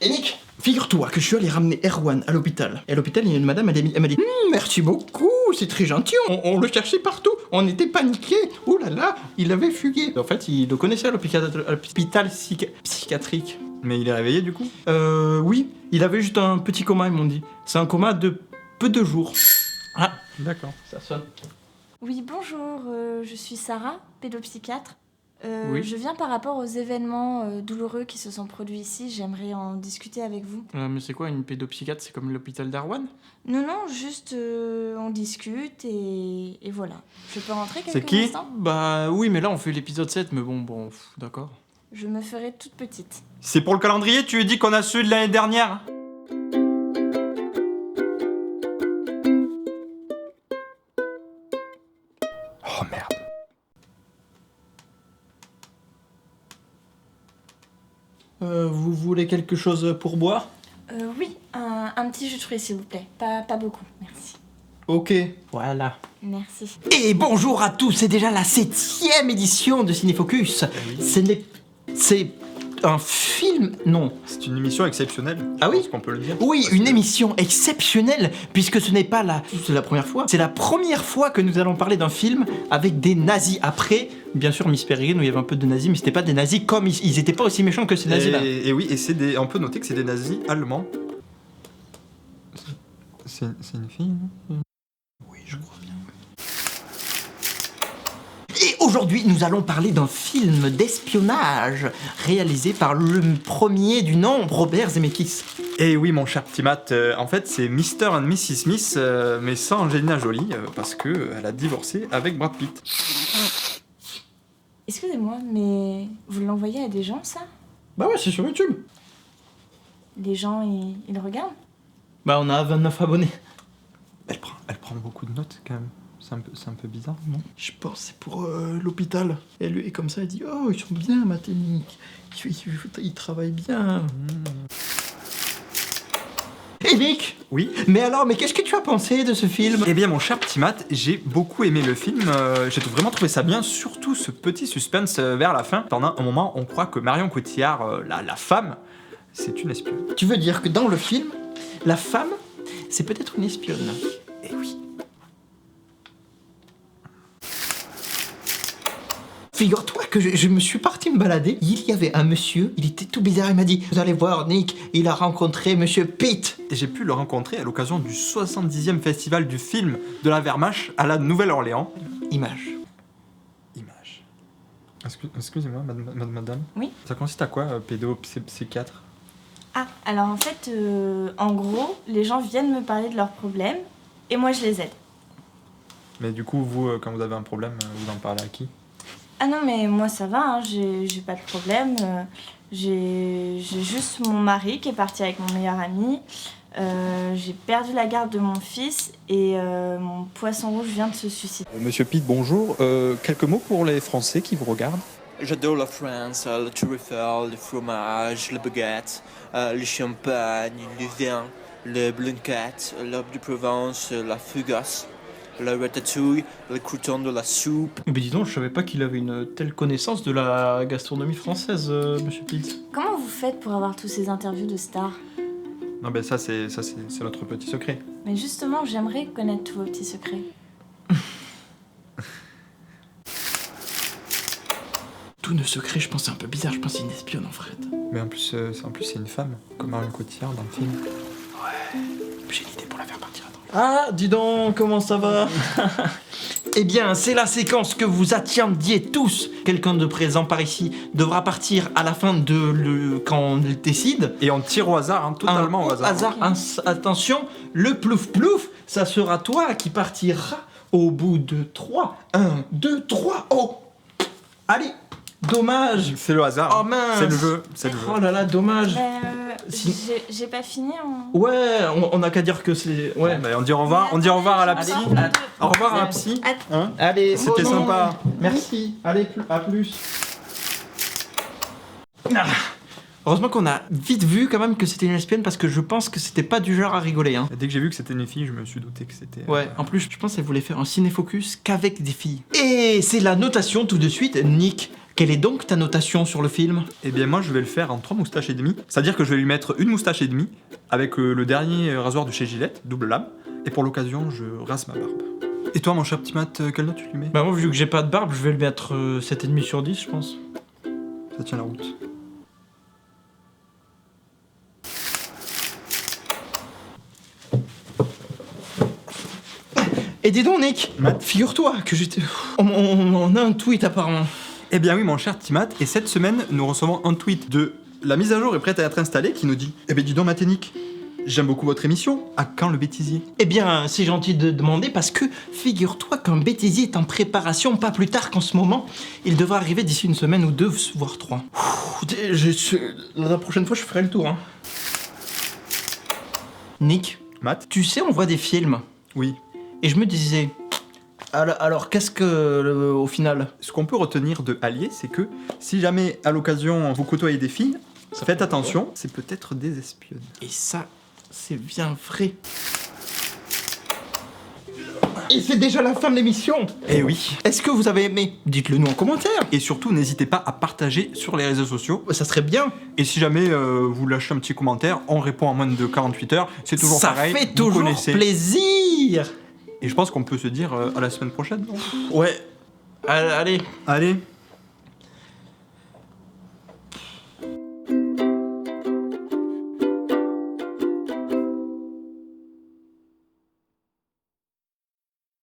Et Nick, figure-toi que je suis allé ramener Erwan à l'hôpital. Et à l'hôpital, il y a une madame, elle m'a dit merci beaucoup, c'est très gentil, on le cherchait partout, on était paniqués. Ouh là là, il avait fugué. En fait, il le connaissait à l'hôpital psychiatrique. Mais il est réveillé du coup? Oui, il avait juste un petit coma, ils m'ont dit. C'est un coma de peu de jours. Ah, D'accord. ça sonne. Oui, bonjour, je suis Sarah, pédopsychiatre. Oui. Je viens par rapport aux événements douloureux qui se sont produits ici, j'aimerais en discuter avec vous. Mais c'est quoi une pédopsychiatre? C'est comme l'hôpital d'Arwan? Non, juste on discute et voilà. Je peux rentrer quelques C'est qui? instants? Bah oui, mais là on fait l'épisode 7, mais bon, d'accord. Je me ferai toute petite. C'est pour le calendrier, tu lui dis qu'on a ceux de l'année dernière? Oh merde. Vous voulez quelque chose pour boire? Oui, un petit jus de fruits s'il vous plaît. Pas beaucoup, merci. Ok, voilà. Merci. Et bonjour à tous, c'est déjà la 7e édition de Cinefocus. C'est un film... Non. C'est une émission exceptionnelle. Ah oui? Je pense qu'on peut le dire. Oui, Parce une que- émission exceptionnelle, puisque ce n'est pas c'est la première fois. C'est la première fois que nous allons parler d'un film avec des nazis. Après, bien sûr, Miss Peregrine, où il y avait un peu de nazis, mais c'était pas des nazis comme... Ils étaient pas aussi méchants que ces nazis-là. Et oui, et on peut noter que c'est des nazis allemands. C'est une fille, non? Oui, je crois bien. Et aujourd'hui, nous allons parler d'un film d'espionnage réalisé par le premier du nom, Robert Zemeckis. Et oui, mon cher petit Matt, en fait, c'est Mr. and Mrs. Smith, mais sans Angelina Jolie, parce que elle a divorcé avec Brad Pitt. Excusez-moi, mais vous l'envoyez à des gens, ça? Bah ouais, c'est sur YouTube. Les gens, ils regardent? Bah on a 29 abonnés. Elle prend beaucoup de notes, quand même. C'est un peu bizarre, non? Je pense que c'est pour l'hôpital. Et comme ça, elle dit oh, ils sont bien, ma technique. Ils travaillent bien. Et Nick, Oui. mais alors, mais qu'est-ce que tu as pensé de ce film? Eh bien, mon cher petit Matt, j'ai beaucoup aimé le film. J'ai vraiment trouvé ça bien, surtout ce petit suspense vers la fin. Pendant un moment, on croit que Marion Cotillard, la femme, c'est une espionne. Tu veux dire que dans le film, la femme, c'est peut-être une espionne? Eh oui. Figure-toi que je me suis parti me balader. Il y avait un monsieur, il était tout bizarre. Il m'a dit vous allez voir, Nick, il a rencontré monsieur Pitt. Et j'ai pu le rencontrer à l'occasion du 70e festival du film de la Wehrmacht à la Nouvelle-Orléans. Image. Image. Excusez-moi, madame. Oui. Ça consiste à quoi, pédopsychiatre? Ah, alors en fait, en gros, les gens viennent me parler de leurs problèmes et moi je les aide. Mais du coup, vous, quand vous avez un problème, vous en parlez à qui? Ah non, mais moi ça va, hein, j'ai pas de problème. J'ai juste mon mari qui est parti avec mon meilleur ami. J'ai perdu la garde de mon fils et mon poisson rouge vient de se suicider. Monsieur Pitt, bonjour. Quelques mots pour les Français qui vous regardent? J'adore la France, le truffle, le fromage, le baguette, le champagne, le vin, le blanquette, l'herbe de Provence, la fougasse, la ratatouille, le crouton de la soupe. Mais dis donc, je savais pas qu'il avait une telle connaissance de la gastronomie française, monsieur Pitt. Comment vous faites pour avoir tous ces interviews de stars? Non, ben ça, c'est notre petit secret. Mais justement, j'aimerais connaître tous vos petits secrets. Tout ne secret, je pense c'est un peu bizarre, je pense c'est une espionne en fait. Mais en plus, c'est une femme, comme Marion Cotillard dans le film. J'ai l'idée pour la faire partir. Ah, dis donc, comment ça va? Eh bien, c'est la séquence que vous attendiez tous. Quelqu'un de présent par ici devra partir à la fin quand on le décide. Et on tire au hasard, hein, totalement au hasard. Attention, le plouf plouf, ça sera toi qui partira au bout de 3. 1, 2, 3, oh! Allez, dommage. C'est le hasard. Oh mince. C'est le jeu. C'est le jeu. Oh là là, dommage. Si- J'ai pas fini. Ouais, on a qu'à dire que c'est... Ouais. Ben, on dit au revoir. On dit au revoir à la psy. Allez, Au revoir à la psy. Hein? Allez, C'était bon, sympa. Merci. Allez, à plus. Ah. Heureusement qu'on a vite vu quand même que c'était une espionne parce que je pense que c'était pas du genre à rigoler. Hein. Et dès que j'ai vu que c'était une fille, je me suis douté que c'était... Ouais, en plus, je pense qu'elle voulait faire un ciné-focus qu'avec des filles. Et c'est la notation tout de suite. Nick, Quelle est donc ta notation sur le film? Eh bien moi je vais le faire en 3 moustaches et demie. C'est-à-dire que je vais lui mettre une moustache et demie avec le dernier rasoir de chez Gillette, double lame. Et pour l'occasion, je rase ma barbe. Et toi mon cher petit Matt, quelle note tu lui mets? Bah moi vu que j'ai pas de barbe, je vais lui mettre 7,5 sur 10 je pense. Ça tient la route. Et dis donc Nick, Matt. figure-toi que j'étais... On a un tweet apparemment. Eh bien oui mon cher petit Matt, et cette semaine nous recevons un tweet de La mise à jour est prête à être installée qui nous dit Eh bien dis donc Matt et Nick, j'aime beaucoup votre émission, à quand le bêtisier? Eh bien, c'est gentil de demander parce que figure-toi qu'un bêtisier est en préparation pas plus tard qu'en ce moment. Il devra arriver d'ici une semaine ou 2, voire 3. La prochaine fois, je ferai le tour. Hein. Nick, Matt? tu sais, on voit des films. Oui. Et je me disais... Alors qu'est-ce que, au final? Ce qu'on peut retenir de Allier, c'est que si jamais à l'occasion vous côtoyez des filles, faites attention, c'est peut-être des espionnes. Et ça, c'est bien vrai. Et c'est déjà la fin de l'émission. Eh oui. Est-ce que vous avez aimé? Dites-le nous en commentaire. Et surtout, n'hésitez pas à partager sur les réseaux sociaux. Ça serait bien. Et si jamais vous lâchez un petit commentaire, on répond en moins de 48 heures. C'est toujours ça pareil. fait vous toujours connaissez. plaisir. Et je pense qu'on peut se dire à la semaine prochaine. Non Ouais. Allez. Allez.